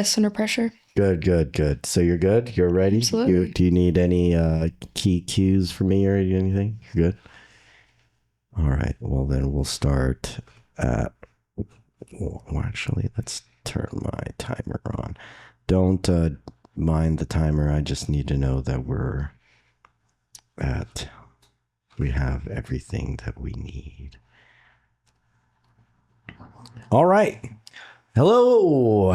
Yes, under pressure. Good. So you're good? You're ready? Absolutely. Do you need any key cues from me or anything? You're good? All right. Well, then we'll start at... Well, actually, let's turn my timer on. Don't mind the timer. I just need to know that we have everything that we need. All right. Hello,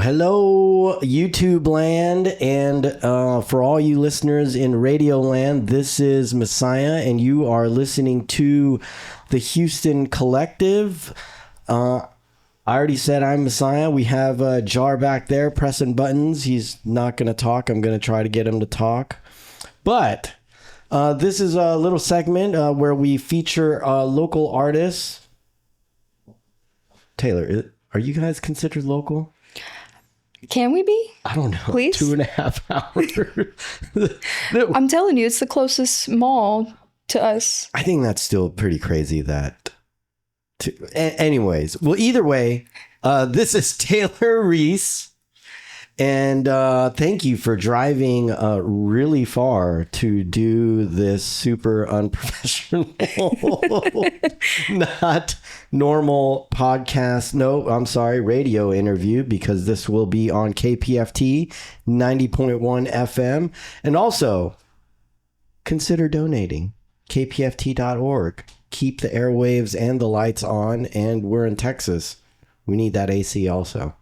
YouTube land, and for all you listeners in Radio Land, this is Messiah, and you are listening to the Houston Collective. I already said I'm Messiah. We have Jar back there pressing buttons. He's not going to talk. I'm going to try to get him to talk. But this is a little segment where we feature local artists. Taylor, are you guys considered local? Can we be? I don't know. Please? 2.5 hours. I'm telling you, it's the closest mall to us. I think that's still pretty crazy that... Anyways, well, either way, this is Taylor Ries. And thank you for driving really far to do this super unprofessional, not normal podcast. No, I'm sorry, radio interview, because this will be on KPFT 90.1 FM. And also, consider donating. KPFT.org. Keep the airwaves and the lights on. And we're in Texas. We need that AC also.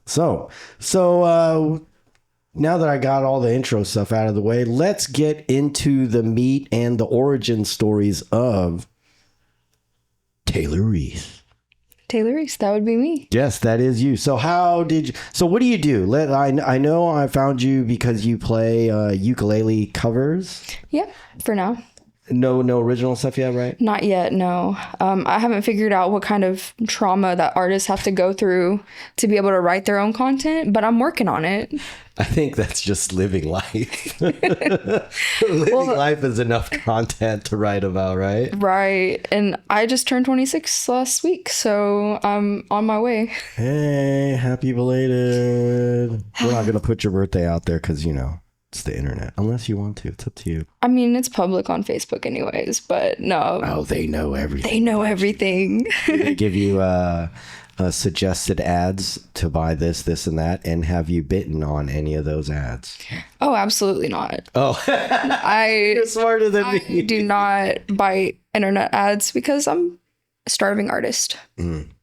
So now that I got all the intro stuff out of the way, let's get into the meat and the origin stories of Taylor Ries. Taylor Ries, that would be me. Yes, that is you. So what do you do? I know I found you because you play ukulele covers. Yeah, for now. No original stuff yet, right? Not yet, no. I haven't figured out what kind of trauma that artists have to go through to be able to write their own content, but I'm working on it. I think that's just living life. Life is enough content to write about, right? Right. And I just turned 26 last week, so I'm on my way. Hey, happy belated. We're not going to put your birthday out there because, it's the internet. Unless you want to. It's up to you. I mean, it's public on Facebook anyways, but no. Oh, they know everything. They know everything. They give you suggested ads to buy this, and that, and have you bitten on any of those ads? Oh, absolutely not. Oh. You're smarter than me. I do not buy internet ads because I'm a starving artist.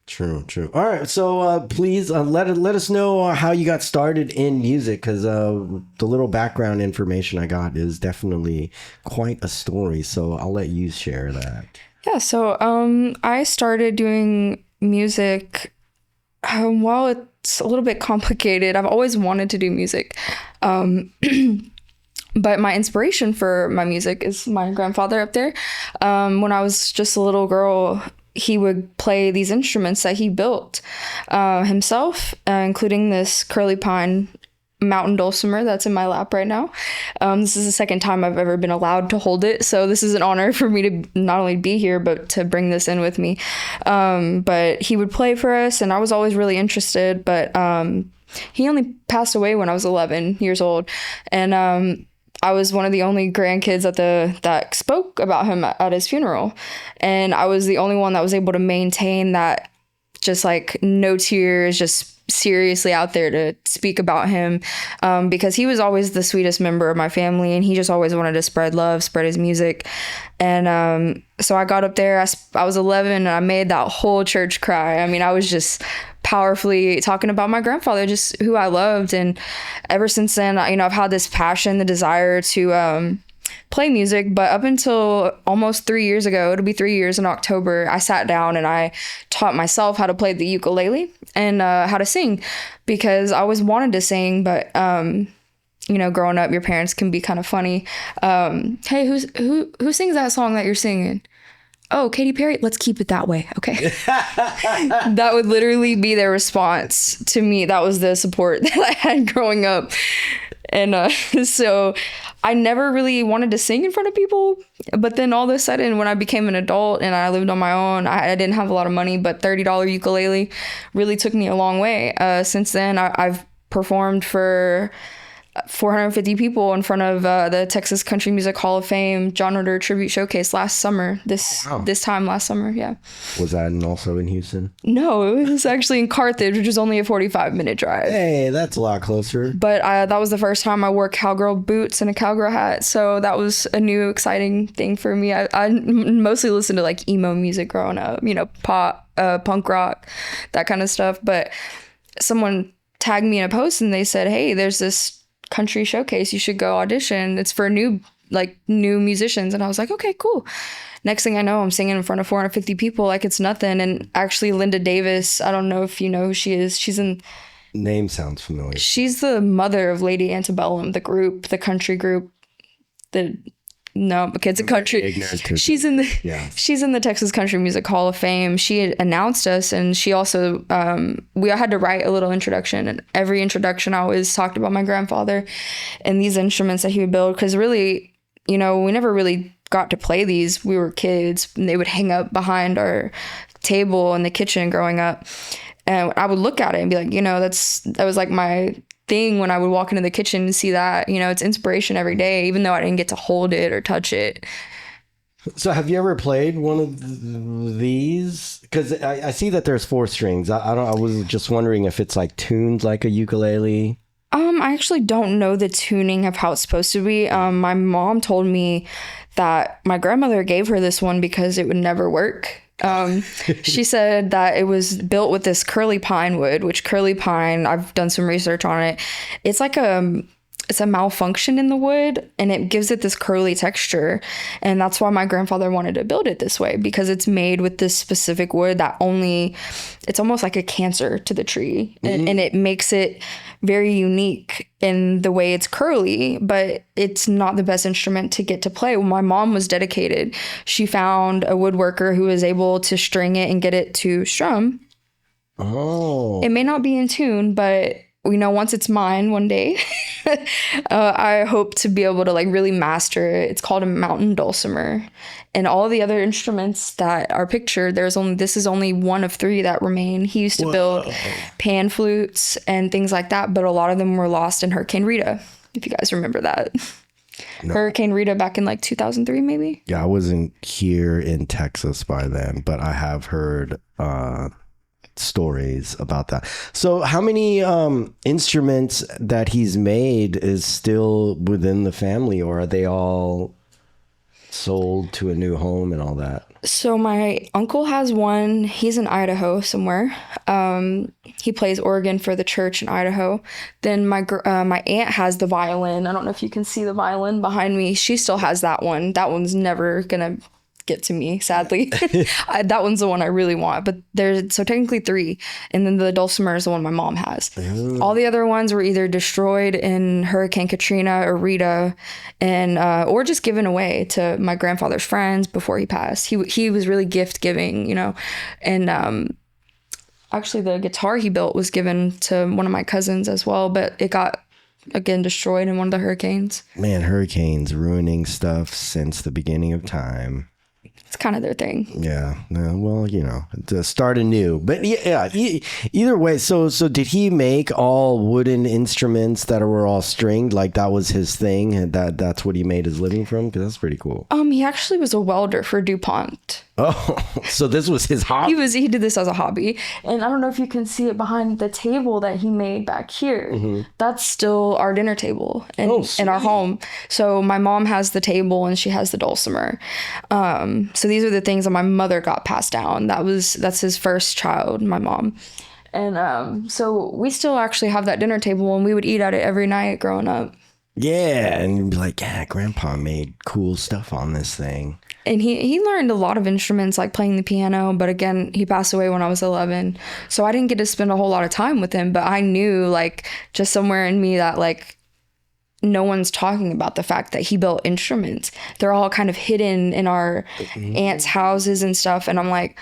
True. All right, so please let us know how you got started in music, because the little background information I got is definitely quite a story. So I'll let you share that. Yeah, so I started doing music. While it's a little bit complicated, I've always wanted to do music. But my inspiration for my music is my grandfather up there. When I was just a little girl, he would play these instruments that he built himself, including this curly pine mountain dulcimer that's in my lap right now. This is the second time I've ever been allowed to hold it, so this is an honor for me to not only be here, but to bring this in with me. But he would play for us, and I was always really interested, but he only passed away when I was 11 years old, and I was one of the only grandkids that spoke about him at his funeral. And I was the only one that was able to maintain that, just like no tears, just seriously out there to speak about him, because he was always the sweetest member of my family, and he just always wanted to spread love, spread his music. And so I got up there, I was 11, and I made that whole church cry. I mean, I was just powerfully talking about my grandfather, just who I loved. And ever since then, I've had this passion, the desire to play music. But up until almost 3 years ago, it'll be 3 years in October, I sat down and I taught myself how to play the ukulele and how to sing, because I always wanted to sing, but growing up, your parents can be kind of funny. Hey, who sings that song that you're singing? Oh, Katy Perry, let's keep it that way. Okay. That would literally be their response to me. That was the support that I had growing up. And so I never really wanted to sing in front of people. But then all of a sudden, when I became an adult and I lived on my own, I didn't have a lot of money, but $30 ukulele really took me a long way. Since then, I've performed for 450 people in front of the Texas Country Music Hall of Fame John Ritter Tribute Showcase last summer. This time last summer, yeah. Was that also in Houston? No, it was actually in Carthage, which is only a 45-minute drive. Hey, that's a lot closer. But that was the first time I wore cowgirl boots and a cowgirl hat, so that was a new exciting thing for me. I mostly listened to like emo music growing up, pop, punk rock, that kind of stuff. But someone tagged me in a post and they said, hey, there's this country showcase, you should go audition. It's for new musicians. And I was like, okay, cool. Next thing I know, I'm singing in front of 450 people like it's nothing. And actually Linda Davis, I don't know if you know who she is. Name sounds familiar. She's the mother of Lady Antebellum, the country group. No, okay, it's a country. She's in the Texas Country Music Hall of Fame. She had announced us, and she also we had to write a little introduction. And every introduction, I always talked about my grandfather and these instruments that he would build. Because really, we never really got to play these. We were kids, and they would hang up behind our table in the kitchen growing up. And I would look at it and be like, that was like my thing when I would walk into the kitchen and see that. It's inspiration every day, even though I didn't get to hold it or touch it. So have you ever played one of these? Because I see that there's 4 strings. I was just wondering if it's like tuned like a ukulele. I actually don't know the tuning of how it's supposed to be. My mom told me that my grandmother gave her this one because it would never work. She said that it was built with this curly pine wood, which curly pine, I've done some research on it. It's like it's a malfunction in the wood, and it gives it this curly texture. And that's why my grandfather wanted to build it this way, because it's made with this specific wood that it's almost like a cancer to the tree. Mm-hmm. And it makes it very unique in the way it's curly, but it's not the best instrument to get to play. When my mom was dedicated, she found a woodworker who was able to string it and get it to strum. Oh. It may not be in tune, but once it's mine one day, I hope to be able to really master it. It's called a mountain dulcimer. And all the other instruments that are pictured, this is only one of 3 that remain. He used to build pan flutes and things like that, but a lot of them were lost in Hurricane Rita, if you guys remember that. No. Hurricane Rita back in 2003, maybe? Yeah, I wasn't here in Texas by then, but I have heard stories about that. So how many instruments that he's made is still within the family, or are they all sold to a new home and all that? So my uncle has one. He's in Idaho somewhere. He plays organ for the church in Idaho. Then my aunt has the violin. I don't know if you can see the violin behind me. She still has that one. That one's never gonna get to me, sadly. That one's the one I really want. But there's technically 3, and then the dulcimer is the one my mom has. Ooh. All the other ones were either destroyed in Hurricane Katrina or Rita, and or just given away to my grandfather's friends before he passed. He was really gift giving, and actually the guitar he built was given to one of my cousins as well, but it got again destroyed in one of the hurricanes. Man, hurricanes ruining stuff since the beginning of time. It's kind of their thing. Yeah. Well, to start anew. But yeah, either way. So did he make all wooden instruments that were all stringed? Like that was his thing, and that's what he made his living from? Because that's pretty cool. He actually was a welder for DuPont. Oh, so this was his hobby? He did this as a hobby. And I don't know if you can see it behind the table that he made back here. Mm-hmm. That's still our dinner table in our home. So my mom has the table and she has the dulcimer. So these are the things that my mother got passed down. That's his first child, my mom. And so we still actually have that dinner table, and we would eat at it every night growing up. Yeah, and you'd be like, yeah, Grandpa made cool stuff on this thing. And he learned a lot of instruments, like playing the piano. But again, he passed away when I was 11. So I didn't get to spend a whole lot of time with him. But I knew, just somewhere in me that, no one's talking about the fact that he built instruments. They're all kind of hidden in our aunts' houses and stuff. And I'm like,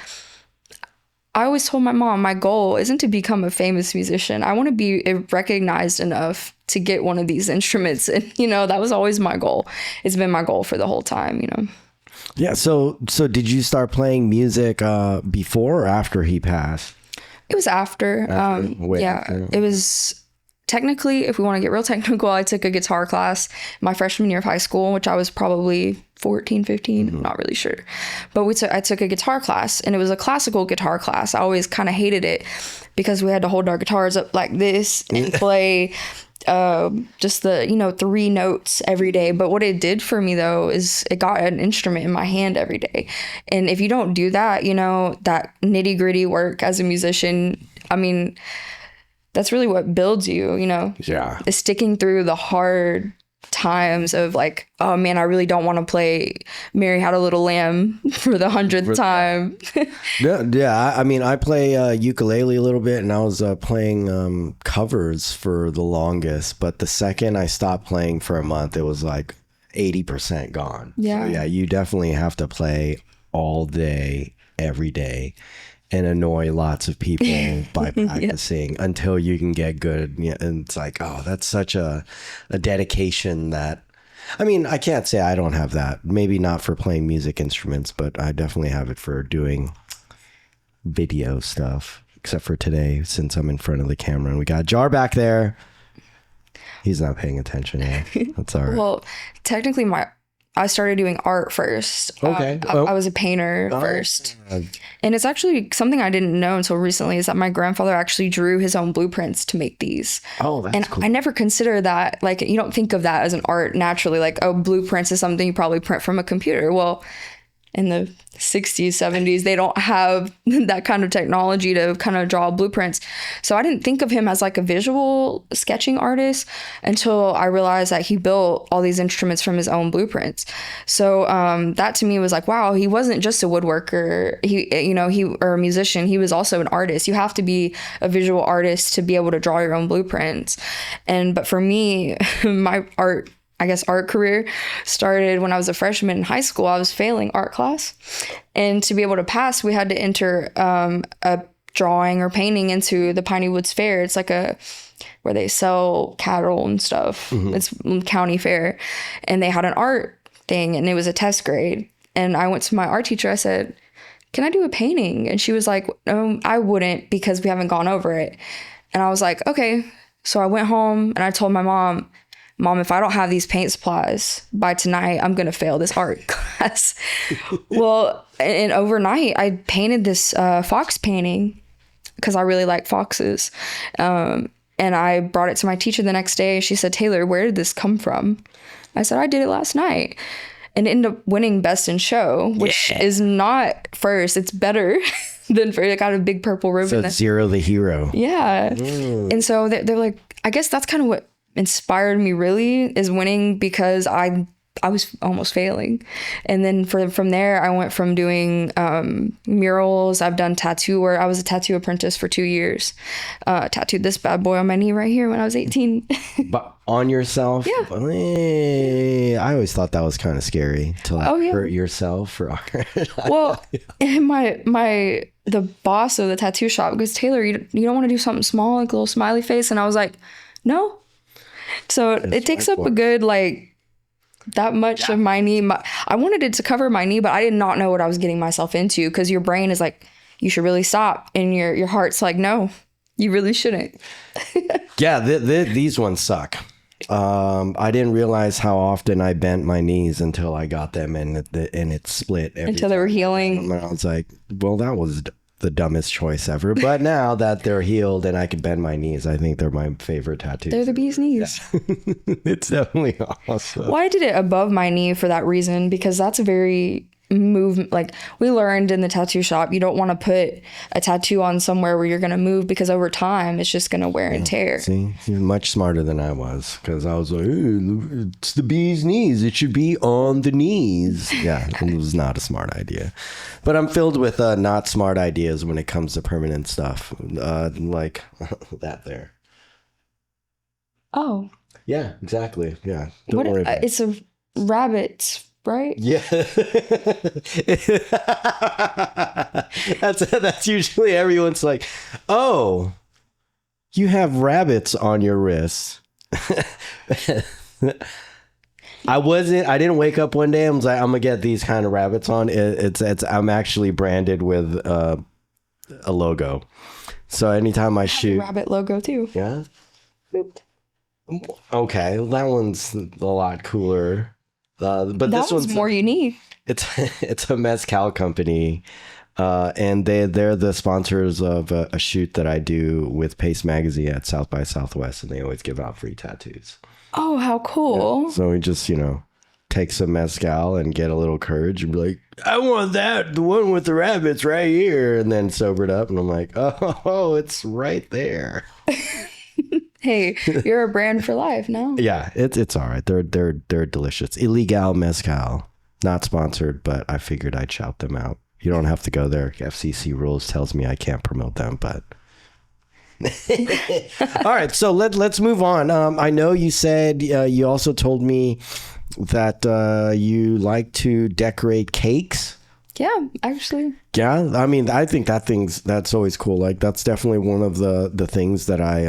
I always told my mom, my goal isn't to become a famous musician. I want to be recognized enough to get one of these instruments. And, that was always my goal. It's been my goal for the whole time, Yeah. So did you start playing music before or after he passed? It was after. After. It was technically, if we want to get real technical, I took a guitar class my freshman year of high school, which I was probably 14, 15, I'm not really sure. But I took a guitar class, and it was a classical guitar class. I always kind of hated it because we had to hold our guitars up like this and play just the 3 notes every day. But what it did for me though is it got an instrument in my hand every day. And if you don't do that, that nitty gritty work as a musician, I mean, that's really what builds you, Yeah. is sticking through the hard times of like, oh man, I really don't want to play Mary Had a Little Lamb for the 100th time. Yeah. I mean, I play ukulele a little bit, and I was playing covers for the longest. But the second I stopped playing for a month, it was like 80% gone. Yeah. So, yeah, you definitely have to play all day, every day, and annoy lots of people by practicing until you can get good. Yeah, and it's like, oh, that's such a dedication that, I mean, I can't say I don't have that. Maybe not for playing music instruments, but I definitely have it for doing video stuff, except for today, since I'm in front of the camera and we got Jar back there. He's not paying attention. Yeah. That's all right. Well, technically I started doing art first. Okay. I was a painter first. And it's actually something I didn't know until recently, is that my grandfather actually drew his own blueprints to make these. Oh, that's and cool. I never consider that, like, you don't think of that as an art naturally, like, oh, blueprints is something you probably print from a computer. Well, in the 60s, 70s, they don't have that kind of technology to kind of draw blueprints. So I didn't think of him as like a visual sketching artist until I realized that he built all these instruments from his own blueprints. So that to me was like, wow, he wasn't just a woodworker, or a musician. He was also an artist. You have to be a visual artist to be able to draw your own blueprints. But for me, my art career started when I was a freshman in high school. I was failing art class. And to be able to pass, we had to enter a drawing or painting into the Piney Woods Fair. It's like where they sell cattle and stuff. Mm-hmm. It's county fair. And they had an art thing, and it was a test grade. And I went to my art teacher. I said, can I do a painting? And she was like, no, I wouldn't, because we haven't gone over it. And I was like, okay. So I went home and I told my mom, if I don't have these paint supplies by tonight, I'm going to fail this art class. Well, and overnight, I painted this fox painting because I really like foxes. And I brought it to my teacher the next day. She said, Taylor, where did this come from? I said, I did it last night. And it ended up winning Best in Show, which is not first. It's better than first. I got a big purple ribbon. So it's Zero the hero. Yeah. And so they're like, I guess that's kind of what inspired me really, is winning, because I was almost failing. And then from there, I went from doing murals. I've done tattoo work. I was a tattoo apprentice for 2 years. Tattooed this bad boy on my knee right here when I was 18. But on yourself? Yeah. I always thought that was kind of scary to hurt yourself for art. Well, the boss of the tattoo shop goes, Taylor, you don't want to do something small, like a little smiley face? And I was like, no. So it takes up a good, like, that much of my knee. I wanted it to cover my knee, but I did not know what I was getting myself into, because your brain is like, you should really stop. And your heart's like, no, you really shouldn't. Yeah, these ones suck. I didn't realize how often I bent my knees until I got them and it split. Until they were healing. And I was like, well, that was the dumbest choice ever. But now that they're healed and I can bend my knees, I think they're my favorite tattoos. They're the bee's knees. Yeah. It's definitely awesome. Well, I did it above my knee for that reason, because that's a very movement. Like, we learned in the tattoo shop, you don't want to put a tattoo on somewhere where you're going to move, because over time it's just going to wear and tear. See, you're much smarter than I was, because I was like, hey, it's the bee's knees, it should be on the knees. Yeah, it was not a smart idea. But I'm filled with not smart ideas when it comes to permanent stuff, like that there. Oh yeah, exactly. Yeah, don't worry about it. It's a rabbit, right? Yeah. That's usually everyone's like, oh, you have rabbits on your wrists. I didn't wake up one day and was like, I'm gonna get these kind of rabbits on. I'm actually branded with a logo. So anytime I shoot, rabbit logo too. Yeah. Boop. Okay, that one's a lot cooler. But That this one's one's more unique. it's it's a mezcal company, and they're the sponsors of a shoot that I do with Pace Magazine at South by Southwest, and they always give out free tattoos. Oh, how cool. So we just take some mezcal and get a little courage and be like, I want that, the one with the rabbits right here, and then sober it up, and I'm like, oh, it's right there. Hey, you're a brand for life now. Yeah, it's all right. They're delicious. Illegal mezcal, not sponsored, but I figured I'd shout them out. You don't have to go there. FCC rules tells me I can't promote them, but all right. So let's move on. I know you said you also told me that you like to decorate cakes. Yeah, actually. Yeah, I mean, I think that's always cool. Like, that's definitely one of the things that I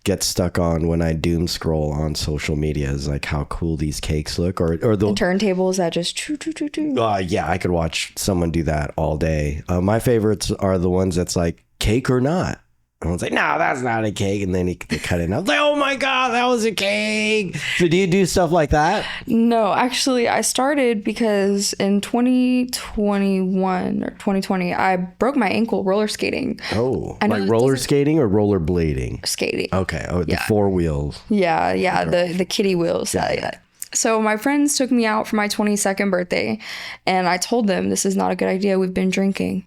get stuck on when I doom scroll on social media is like how cool these cakes look, or the turntables that just choo choo choo choo. Yeah, I could watch someone do that all day. My favorites are the ones that's like cake or not. And I was like, no, that's not a cake. And then they cut it. And I was like, oh my God, that was a cake. So do you do stuff like that? No, actually, I started because in 2021 or 2020, I broke my ankle roller skating. Oh, like roller skating or roller blading? Skating. Okay. Oh, the 4 wheels. Yeah. The kiddie wheels. Yeah. So my friends took me out for my 22nd birthday, and I told them this is not a good idea. We've been drinking.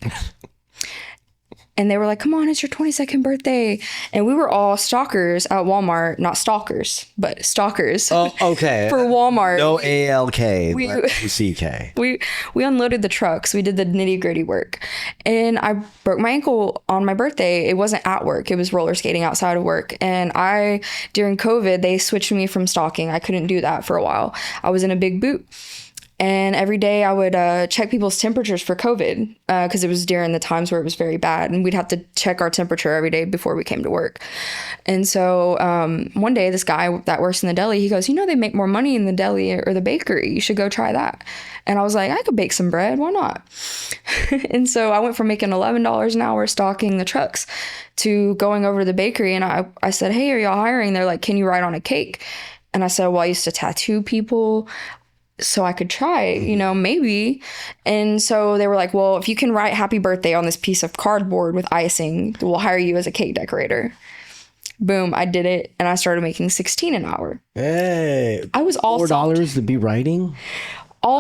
And they were like, come on, it's your 22nd birthday. And we were all stalkers at Walmart. Not stalkers, but stalkers. Oh, okay. For Walmart. No ALK, but CK. We unloaded the trucks. We did the nitty gritty work. And I broke my ankle on my birthday. It wasn't at work. It was roller skating outside of work. And during COVID, they switched me from stalking. I couldn't do that for a while. I was in a big boot. And every day I would check people's temperatures for COVID because it was during the times where it was very bad. And we'd have to check our temperature every day before we came to work. And so one day, this guy that works in the deli, he goes, they make more money in the deli or the bakery. You should go try that. And I was like, I could bake some bread. Why not? And so I went from making $11 an hour stocking the trucks to going over to the bakery. And I said, hey, are y'all hiring? They're like, can you write on a cake? And I said, well, I used to tattoo people, so I could try, maybe. And so they were like, well, if you can write happy birthday on this piece of cardboard with icing, we'll hire you as a cake decorator. Boom, I did it. And I started making $16 an hour. Hey, I was all $4 to be writing?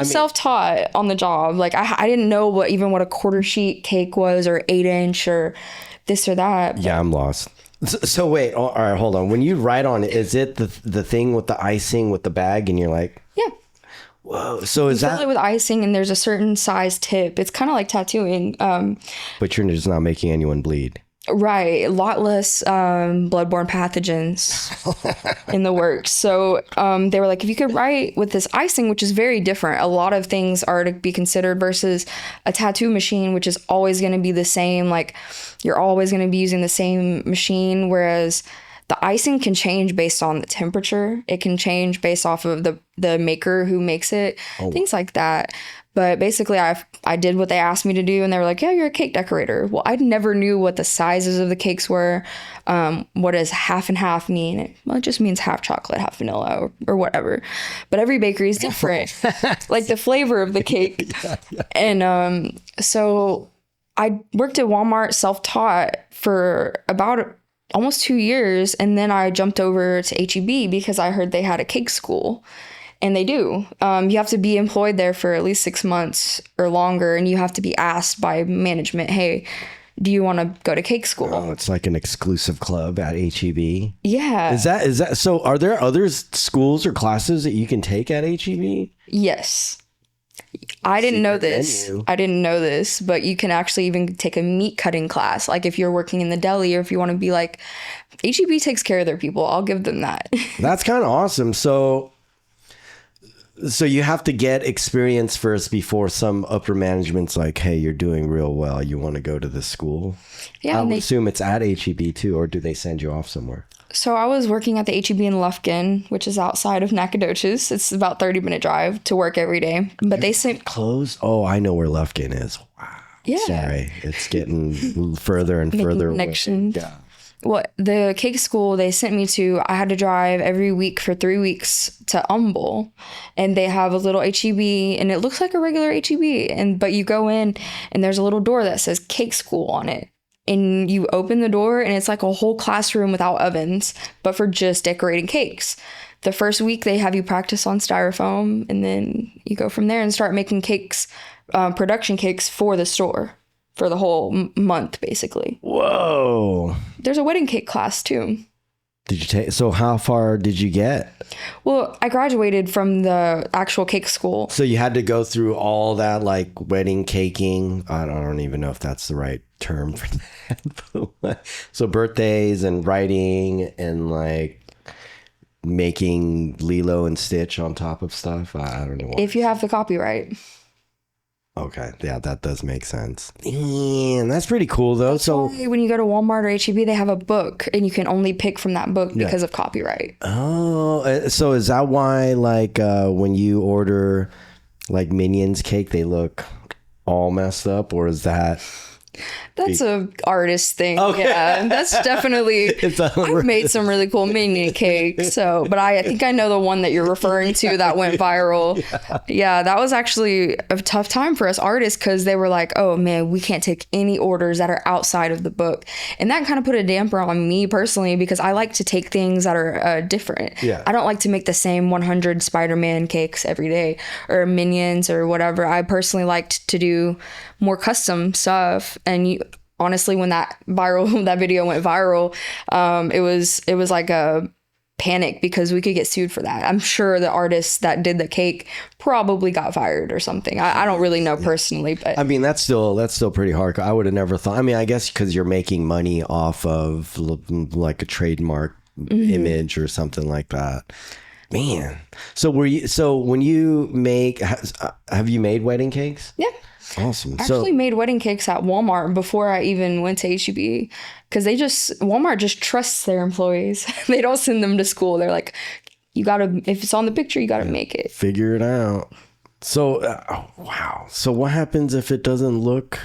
Self-taught on the job. Like I didn't know what a quarter sheet cake was or 8-inch or this or that. Yeah, I'm lost. So wait, all right, hold on. When you write on it, is it the thing with the icing with the bag and you're like... Yeah. Whoa. So is that... fill it with icing and there's a certain size tip. It's kind of like tattooing. But you're just not making anyone bleed. Right. A lot less bloodborne pathogens in the works. So they were like, if you could write with this icing, which is very different, a lot of things are to be considered versus a tattoo machine, which is always going to be the same. Like you're always going to be using the same machine, whereas the icing can change based on the temperature. It can change based off of the maker who makes it, things like that. But basically, I did what they asked me to do, and they were like, yeah, you're a cake decorator. Well, I never knew what the sizes of the cakes were. What does half and half mean? Well, it just means half chocolate, half vanilla, or whatever. But every bakery is different, like the flavor of the cake. Yeah. And so I worked at Walmart self-taught for about almost 2 years, and then I jumped over to HEB because I heard they had a cake school. And they do. You have to be employed there for at least 6 months or longer, and you have to be asked by management, hey, do you want to go to cake school? Oh, it's like an exclusive club at HEB. Yeah. Is that so? Are there other schools or classes that you can take at HEB? Yes. I didn't know this, but you can actually even take a meat cutting class. Like if you're working in the deli, or if you want to be like, HEB takes care of their people, I'll give them that. That's kind of awesome. So you have to get experience first before some upper management's like, hey, you're doing real well. You want to go to this school? Yeah. I would assume it's at HEB too, or do they send you off somewhere? So I was working at the HEB in Lufkin, which is outside of Nacogdoches. It's about 30-minute drive to work every day. But they sent... Close? Oh, I know where Lufkin is. Wow. Yeah. Sorry. It's getting further and further connections. away. Yeah. Well, the cake school they sent me to, I had to drive every week for 3 weeks to Humble, and they have a little HEB, and it looks like a regular HEB, but you go in, and there's a little door that says cake school on it, and you open the door, and it's like a whole classroom without ovens, but for just decorating cakes. The first week they have you practice on styrofoam, and then you go from there and start making cakes, production cakes for the store for the whole month, basically. Whoa. There's a wedding cake class too. Did you take, so how far did you get? Well, I graduated from the actual cake school. So you had to go through all that, like wedding caking. I don't even know if that's the right term for that. So birthdays and writing and like making Lilo and Stitch on top of stuff. I don't know. If you have the copyright. Okay, yeah, that does make sense. And that's pretty cool, though. That's why when you go to Walmart or HEB, they have a book, and you can only pick from that book because of copyright. Oh, so is that why, like, when you order, like, Minions cake, they look all messed up, or is that... That's a artist thing. Okay. Yeah, that's definitely. I've made some really cool minion cakes. But I think I know the one that you're referring to that went viral. Yeah, that was actually a tough time for us artists because they were like, "Oh man, we can't take any orders that are outside of the book," and that kind of put a damper on me personally because I like to take things that are different. Yeah. I don't like to make the same 100 Spider-Man cakes every day or Minions or whatever. I personally liked to do more custom stuff. And honestly, when that video went viral, it was like a panic because we could get sued for that. I'm sure the artist that did the cake probably got fired or something. I don't really know personally, but I mean that's still pretty hard. I would have never thought. I mean, I guess because you're making money off of like a trademark image or something like that. Man, so when you make, have you made wedding cakes? Yeah. Awesome. I actually made wedding cakes at Walmart before I even went to HEB because Walmart just trusts their employees. They don't send them to school. They're like, if it's on the picture, you got to make it. Figure it out. So, wow. So what happens if it doesn't look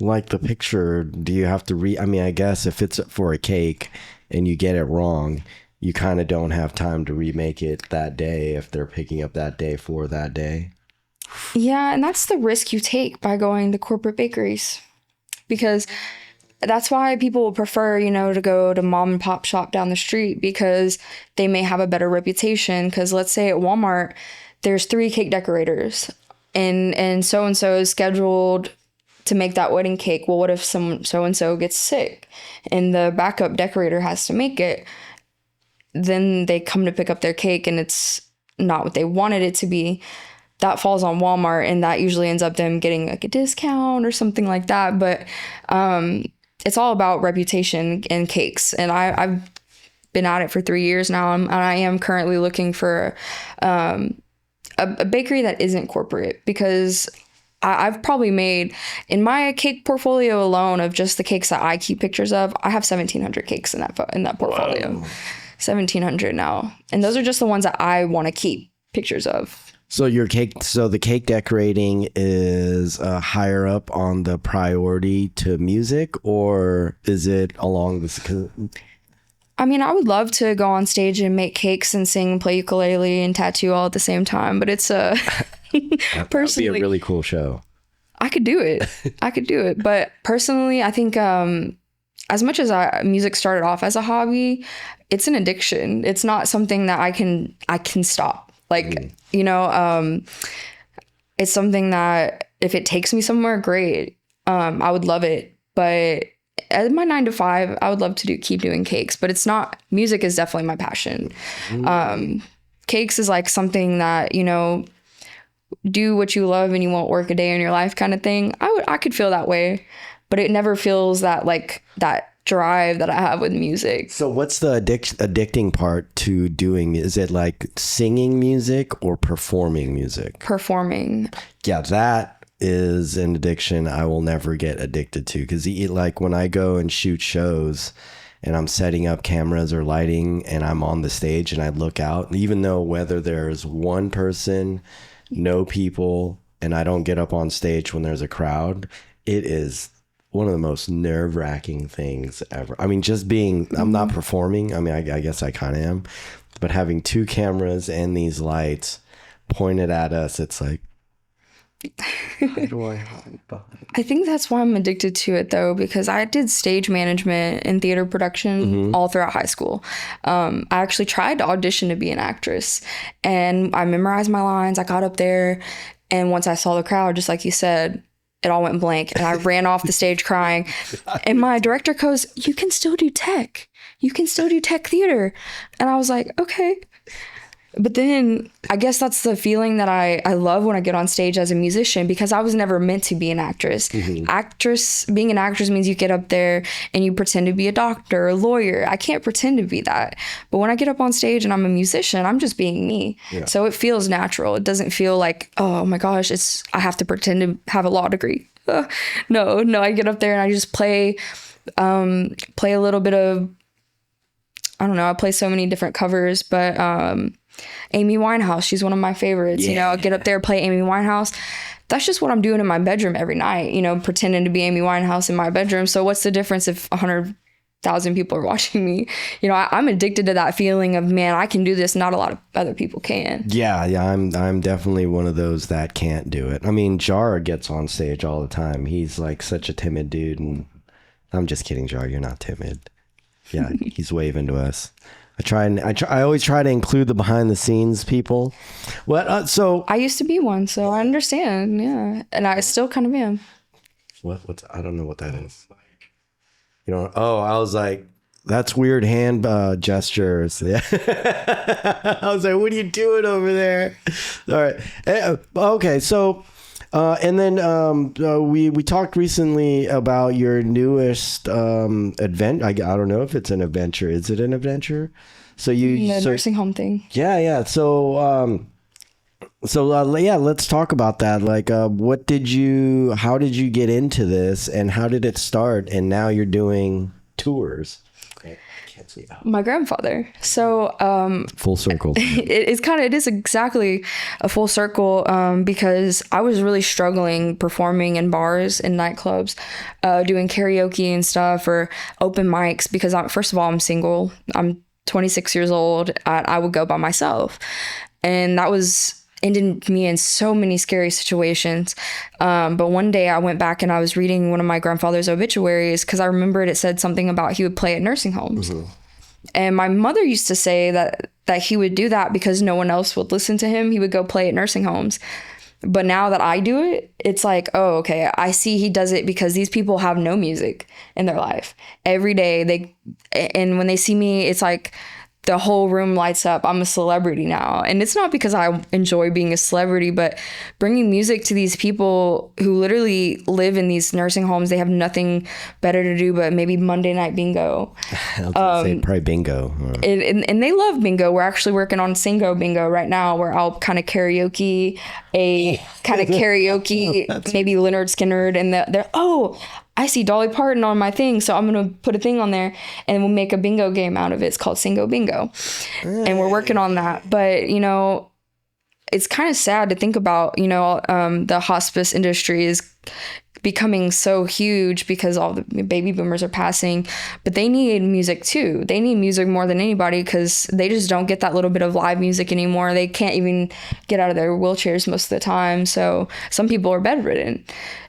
like the picture? Do you have to I mean, I guess if it's for a cake and you get it wrong, you kind of don't have time to remake it that day if they're picking up that day for that day. Yeah, and that's the risk you take by going to corporate bakeries because that's why people will prefer, to go to mom and pop shop down the street because they may have a better reputation. Because let's say at Walmart, there's 3 cake decorators and so-and-so is scheduled to make that wedding cake. Well, what if so-and-so gets sick and the backup decorator has to make it? Then they come to pick up their cake and it's not what they wanted it to be. That falls on Walmart, and that usually ends up them getting like a discount or something like that. But it's all about reputation and cakes. And I've been at it for 3 years now, and I am currently looking for a bakery that isn't corporate because I've probably made, in my cake portfolio alone of just the cakes that I keep pictures of, I have 1,700 cakes in that portfolio. Wow. 1,700 now. And those are just the ones that I want to keep pictures of. So the cake decorating is higher up on the priority to music, or is it along the? I mean, I would love to go on stage and make cakes and sing, play ukulele, and tattoo all at the same time. But it's personally, that'd be a really cool show. I could do it. But personally, I think as much as music started off as a hobby, it's an addiction. It's not something that I can stop. Like, it's something that if it takes me somewhere, great. I would love it. But at my 9 to 5, I would love to keep doing cakes, but it's not, music is definitely my passion. Cakes is like something that, do what you love and you won't work a day in your life kind of thing. I could feel that way, but it never feels that drive that I have with music. So what's the addicting part to doing? Is it like singing music or performing music? Performing. Yeah, that is an addiction I will never get addicted to because like when I go and shoot shows and I'm setting up cameras or lighting and I'm on the stage and I look out, even though whether there's one person, no people, and I don't get up on stage when there's a crowd, it is one of the most nerve-wracking things ever. I mean, just being, I'm not performing. I mean, I guess I kind of am, but having 2 cameras and these lights pointed at us, it's like, how do I hide behind? I think that's why I'm addicted to it, though, because I did stage management and theater production all throughout high school. I actually tried to audition to be an actress, and I memorized my lines. I got up there, and once I saw the crowd, just like you said, it all went blank, and I ran off the stage crying. And my director goes, "You can still do tech. You can still do tech theater." And I was like, okay. But then I guess that's the feeling that I love when I get on stage as a musician, because I was never meant to be an actress. Being an actress means you get up there and you pretend to be a doctor or a lawyer. I can't pretend to be that. But when I get up on stage and I'm a musician, I'm just being me. Yeah. So it feels natural. It doesn't feel like, oh my gosh, I have to pretend to have a law degree. No, I get up there and I just play a little bit of, I don't know, I play so many different covers, but Amy Winehouse, she's one of my favorites. Yeah. You know, I'll get up there, play Amy Winehouse. That's just what I'm doing in my bedroom every night, you know, pretending to be Amy Winehouse in my bedroom. So what's the difference if 100,000 people are watching me? You know, I'm addicted to that feeling of, man, I can do this. Not a lot of other people can. Yeah, I'm definitely one of those that can't do it. I mean, Jar gets on stage all the time. He's like such a timid dude, and I'm just kidding, Jar. You're not timid. Yeah, he's waving to us. I always try to include the behind the scenes people. So I used to be one, so I understand. Yeah, and I still kind of am. What's I don't know what that is. You know? Oh, I was like, that's weird hand gestures. Yeah. I was like, what are you doing over there? All right. Okay, so. And then we talked recently about your newest adventure. I don't know if it's an adventure. Is it an adventure? So the nursing home thing. Yeah. So let's talk about that. Like, how did you get into this, and how did it start? And now you're doing tours. My grandfather. So full circle. It is exactly a full circle, because I was really struggling performing in bars and nightclubs, doing karaoke and stuff, or open mics, because first of all, I'm single. I'm 26 years old. I would go by myself, and that was ended me in so many scary situations. But one day I went back and I was reading one of my grandfather's obituaries, because I remembered it said something about he would play at nursing homes. And my mother used to say that he would do that because no one else would listen to him. He would go play at nursing homes. But now that I do it, it's like, oh, okay, I see he does it because these people have no music in their life. Every day and when they see me, it's like the whole room lights up. I'm a celebrity now. And it's not because I enjoy being a celebrity, but bringing music to these people who literally live in these nursing homes. They have nothing better to do but maybe Monday night bingo. I'll say probably bingo. And they love bingo. We're actually working on Singo bingo right now, where I'll kind of karaoke maybe Leonard Skinner, and they're, oh, I see Dolly Parton on my thing, so I'm going to put a thing on there and we'll make a bingo game out of it. It's called Singo Bingo. And we're working on that. But, you know, it's kind of sad to think about, you know, the hospice industry is becoming so huge because all the baby boomers are passing, but they need music too. They need music more than anybody because they just don't get that little bit of live music anymore. They can't even get out of their wheelchairs most of the time. So some people are bedridden,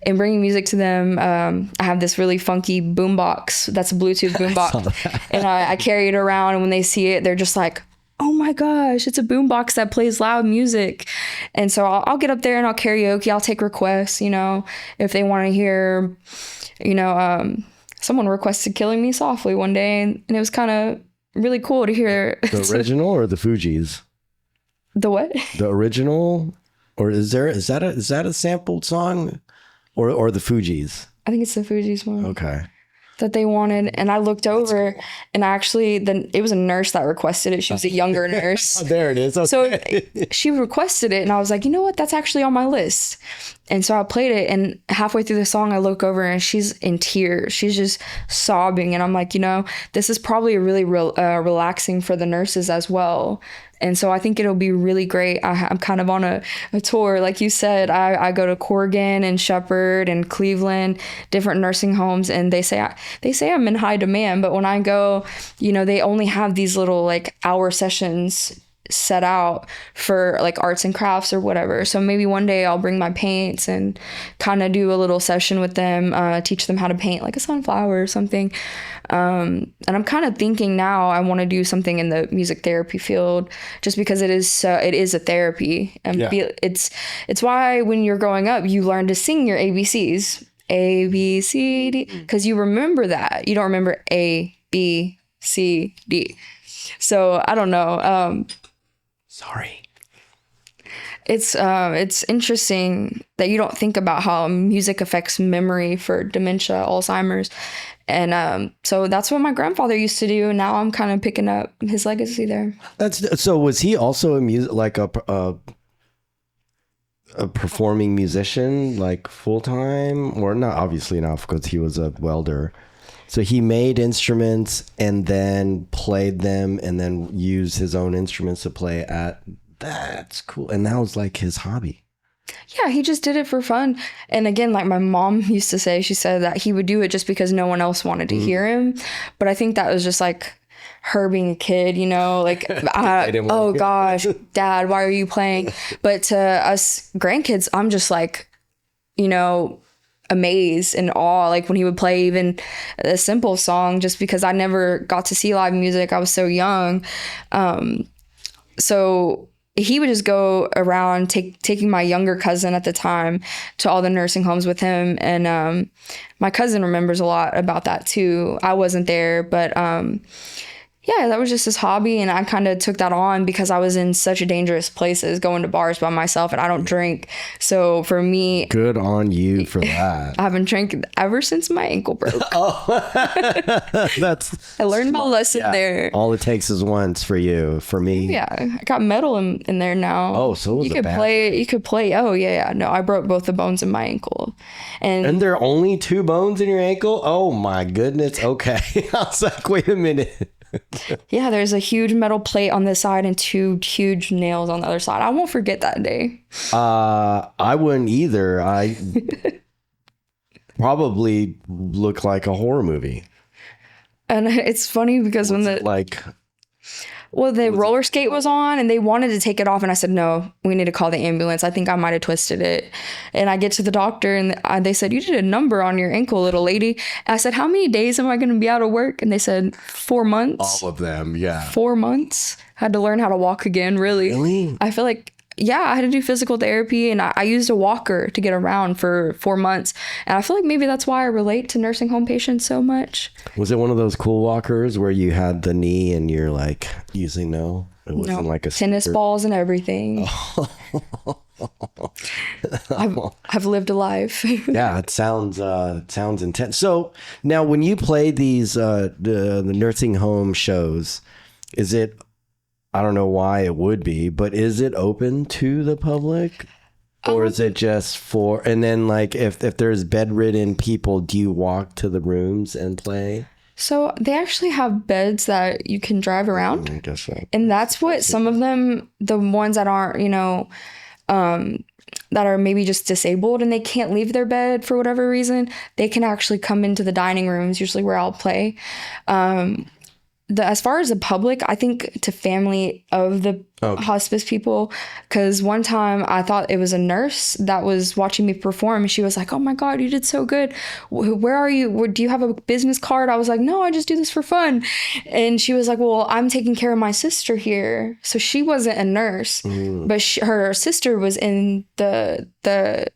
and bringing music to them. I have this really funky boombox. That's a Bluetooth boombox, and I carry it around. And when they see it, they're just like, oh my gosh, it's a boombox that plays loud music. And so I'll get up there and I'll karaoke. I'll take requests, you know, if they want to hear, you know, someone requested Killing Me Softly one day, and it was kind of really cool to hear. The original or the Fugees? The what? The original, or is that a sampled song, or the Fugees? I think it's the Fugees one. Okay. That they wanted, and I looked over, cool. And it was a nurse that requested it. She was a younger nurse. Oh, there it is. Okay. So she requested it, and I was like, you know what? That's actually on my list. And so I played it, and halfway through the song, I look over, and she's in tears. She's just sobbing, and I'm like, you know, this is probably really relaxing for the nurses as well, And so I think it'll be really great. I'm kind of on a tour. Like you said, I go to Corrigan and Shepherd and Cleveland, different nursing homes, and they say I'm in high demand. But when I go, they only have these little like hour sessions set out for like arts and crafts or whatever. So maybe one day I'll bring my paints and kind of do a little session with them, teach them how to paint like a sunflower or something. And I'm kind of thinking now I want to do something in the music therapy field, just because it is a therapy, and it's why when you're growing up you learn to sing your ABCs, A B C D, because you remember that. You don't remember A B C D. So I don't know. Sorry. It's interesting that you don't think about how music affects memory for dementia, Alzheimer's. And so that's what my grandfather used to do. And now I'm kind of picking up his legacy there. So was he also a performing musician, like full time, or not? Obviously not, because he was a welder. So he made instruments and then played them and then used his own instruments to play at. That's cool. And that was like his hobby. Yeah, he just did it for fun. And again, like my mom used to say, she said that he would do it just because no one else wanted to hear him. But I think that was just like her being a kid, like, oh gosh, Dad, why are you playing? But to us grandkids, I'm just like, amazed and awe, like when he would play even a simple song, just because I never got to see live music. I was so young. So he would just go around taking my younger cousin at the time to all the nursing homes with him. And my cousin remembers a lot about that too. I wasn't there, but yeah, that was just his hobby. And I kind of took that on because I was in such dangerous places, going to bars by myself, and I don't drink. So for me... Good on you for that. I haven't drank ever since my ankle broke. That's... I learned my lesson there. All it takes is once for you. For me... Yeah, I got metal in there now. Oh, so was you could play. Oh, yeah. No, I broke both the bones in my ankle. And there are only 2 bones in your ankle? Oh, my goodness. Okay. I was like, wait a minute. Yeah, there's a huge metal plate on this side and 2 huge nails on the other side. I won't forget that day. I wouldn't either. I probably look like a horror movie. And it's funny because the roller skate was on and they wanted to take it off, and I said, no, we need to call the ambulance. I think I might have twisted it. And I get to the doctor and they said, you did a number on your ankle, little lady. And I said, how many days am I going to be out of work? And they said 4 months. All of them, yeah. 4 months. Had to learn how to walk again, really. Really? I feel like, yeah, I had to do physical therapy, and I used a walker to get around for 4 months. And I feel like maybe that's why I relate to nursing home patients so much. Was it one of those cool walkers where you had the knee and you're like using It wasn't like a tennis balls and everything. I've lived a life. Yeah, it sounds intense. So now when you play these the nursing home shows, is it, I don't know why it would be, but is it open to the public? Or is it just for, and then like if there's bedridden people, do you walk to the rooms and play? So they actually have beds that you can drive around. I guess so. And that's what some of them, the ones that aren't, that are maybe just disabled and they can't leave their bed for whatever reason, they can actually come into the dining rooms, usually where I'll play. As far as the public, I think to family of the hospice people, because one time I thought it was a nurse that was watching me perform, and she was like, oh my God, you did so good. Where are you? Do you have a business card? I was like, no, I just do this for fun. And she was like, well, I'm taking care of my sister here. So she wasn't a nurse, but her sister was in the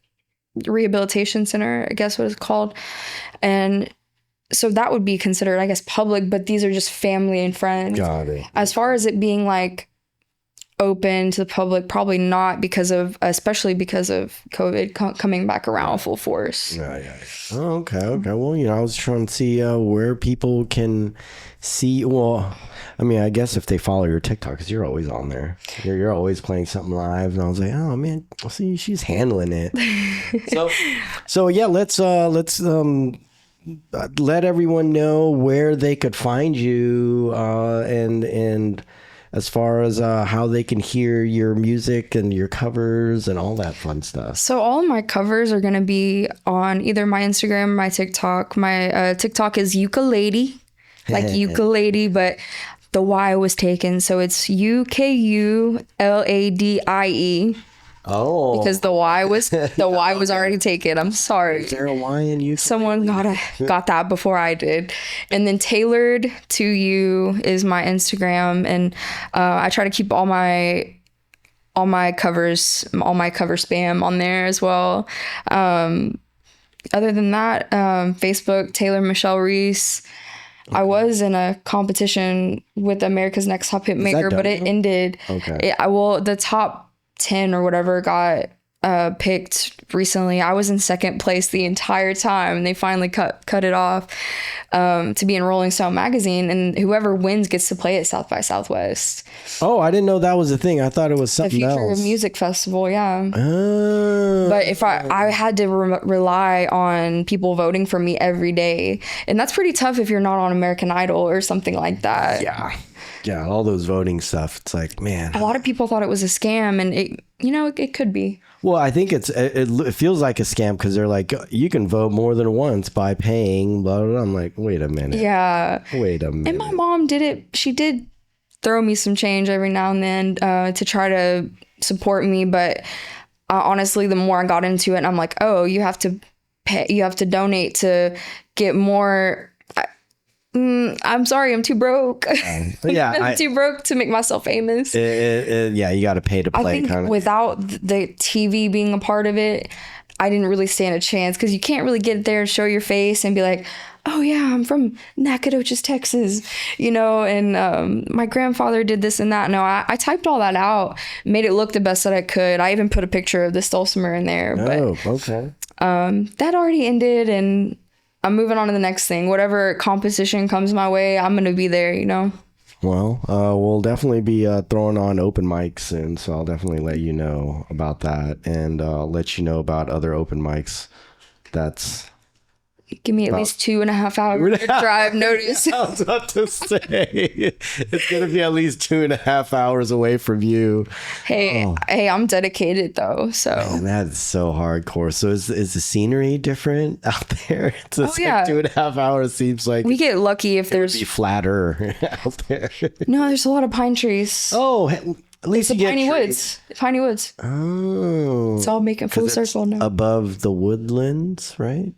rehabilitation center, I guess what it's called. And so that would be considered, I guess, public, but these are just family and friends. Got it. As far as it being like open to the public, probably not, especially because of COVID coming back around full force. Yeah. Oh, okay. Well, I was trying to see where people can see. Well, I mean, I guess if they follow your TikTok, because you're always on there. You're always playing something live, and I was like, oh man, see, she's handling it. So yeah, let's let everyone know where they could find you, and as far as how they can hear your music and your covers and all that fun stuff? So all of my covers are going to be on either my Instagram or my TikTok. My TikTok is ukulele, like ukulele, but the Y was taken. So it's UKULADIE. Oh, Because the Y was already taken. I'm sorry. is there a Y in you? Someone got that before I did. And then tailored to you is my Instagram, and I try to keep all my cover spam on there as well. Other than that, Facebook, Taylor Ries. Okay. I was in a competition with America's Next Top Hit Maker, but it ended. Okay. The top 10 or whatever got picked recently. I was in second place the entire time, and they finally cut it off to be in Rolling Stone magazine, and whoever wins gets to play at South by Southwest. Oh, I didn't know that was a thing. I thought it was something else. The Future Music Festival, yeah. Oh. But if I had to rely on people voting for me every day, and that's pretty tough if you're not on American Idol or something like that. Yeah, all those voting stuff. It's like, man. A lot of people thought it was a scam, and it could be. Well, I think it feels like a scam because they're like, you can vote more than once by paying, blah, blah, blah. I'm like, wait a minute. Yeah. Wait a minute. And my mom did it. She did throw me some change every now and then to try to support me. But honestly, the more I got into it, I'm like, oh, you have to pay, you have to donate to get more. I'm sorry, I'm too broke. Yeah, I'm too broke to make myself famous. Yeah, you got to pay to play. I think without the TV being a part of it, I didn't really stand a chance because you can't really get there and show your face and be like, oh yeah, I'm from Nacogdoches, Texas, and my grandfather did this and that. No, I typed all that out, made it look the best that I could. I even put a picture of this dulcimer in there. Oh, okay. That already ended, and I'm moving on to the next thing. Whatever competition comes my way, I'm going to be there, Well, we'll definitely be throwing on open mics soon, so I'll definitely let you know about that, and let you know about other open mics. Give me at least 2.5 hours drive notice. I was about to say, it's going to be at least 2.5 hours away from you. Hey, I'm dedicated though, so. Man, that's so hardcore. So is the scenery different out there? It's like 2.5 hours seems like. We get lucky if there's. Be flatter out there. No, there's a lot of pine trees. Oh, at least you get piney woods. Piney woods. Oh. It's all making full circle now. Above the woodlands, right?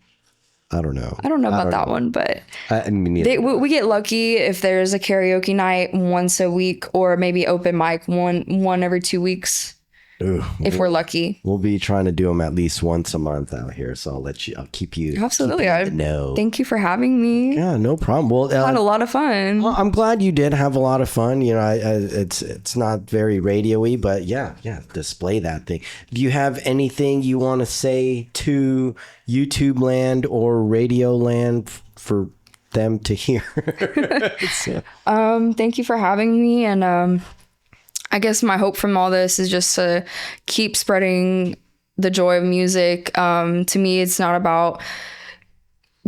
I don't know. I don't know about that one, but we get lucky if there's a karaoke night once a week, or maybe open mic one every 2 weeks. Ooh, if we're lucky. We'll be trying to do them at least once a month out here, so I'll keep you. Absolutely. No. Thank you for having me. Yeah, no problem. Well, I had a lot of fun. Well, I'm glad you did have a lot of fun. It's not very radio-y, but yeah, display that thing. Do you have anything you want to say to YouTube land or radio land for them to hear? Thank you for having me, and I guess my hope from all this is just to keep spreading the joy of music. To me, it's not about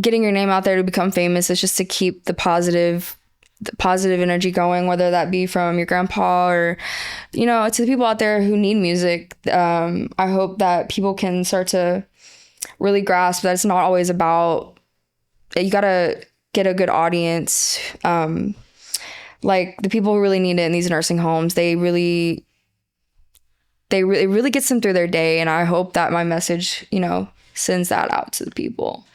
getting your name out there to become famous. It's just to keep the positive energy going, whether that be from your grandpa or, to the people out there who need music. I hope that people can start to really grasp that it's not always about, you gotta get a good audience. Like the people who really need it in these nursing homes, it really gets them through their day. And I hope that my message, sends that out to the people.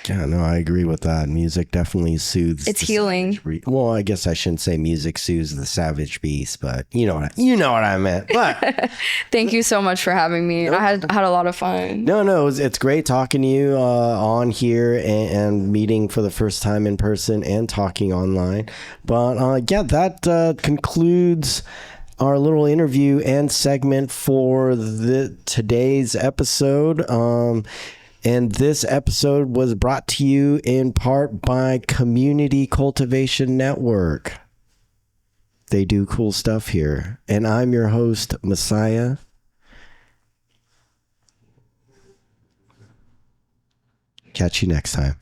Yeah, no, I agree with that. Music definitely soothes. It's healing. Well, I guess I shouldn't say music soothes the savage beast, but you know what I meant. But thank you so much for having me. I had a lot of fun. No, it's great talking to you on here and meeting for the first time in person and talking online. But that concludes our little interview and segment for today's episode. And this episode was brought to you in part by Community Cultivation Network. They do cool stuff here. And I'm your host, Messiah. Catch you next time.